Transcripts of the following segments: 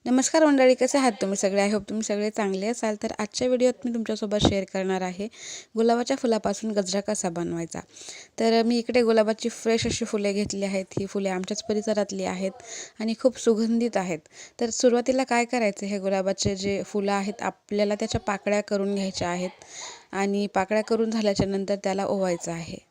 नमस्कार मंडळी, कसे आहात तुम्ही सगळे? आय होप तुम्ही सगळे चांगले असाल. तर आजच्या व्हिडिओत मी तुमच्यासोबत शेअर करणार आहे गुलाबाच्या फुलापासून गजरा कसा बनवायचा. तर मी इकडे गुलाबाची फ्रेश अशी फुले घेतली आहेत. ही फुले आमच्याच परिसरातली आहेत आणि खूप सुगंधित आहेत. तर सुरुवातीला काय करायचं, हे गुलाबाचे जे फुलं आहेत आपल्याला त्याच्या पाकळ्या करून घ्यायच्या आहेत आणि पाकळ्या करून झाल्याच्या नंतर त्याला ओवायचं आहे.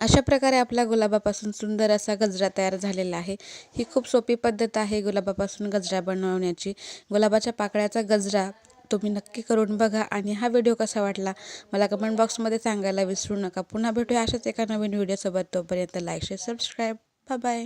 अशा प्रकारे आपला गुलाबापासून सुंदर असा गजरा तयार झालेला आहे. ही खूप सोपी पद्धत आहे गुलाबापासून गजरा बनवण्याची. गुलाबाच्या पाकळ्याचा गजरा तुम्ही नक्की करून बघा आणि हा व्हिडिओ कसा वाटला मला कमेंट बॉक्समध्ये सांगायला विसरू नका. पुन्हा भेटूया अशाच एका नवीन व्हिडिओसोबत. तोपर्यंत like, share, subscribe. Bye bye.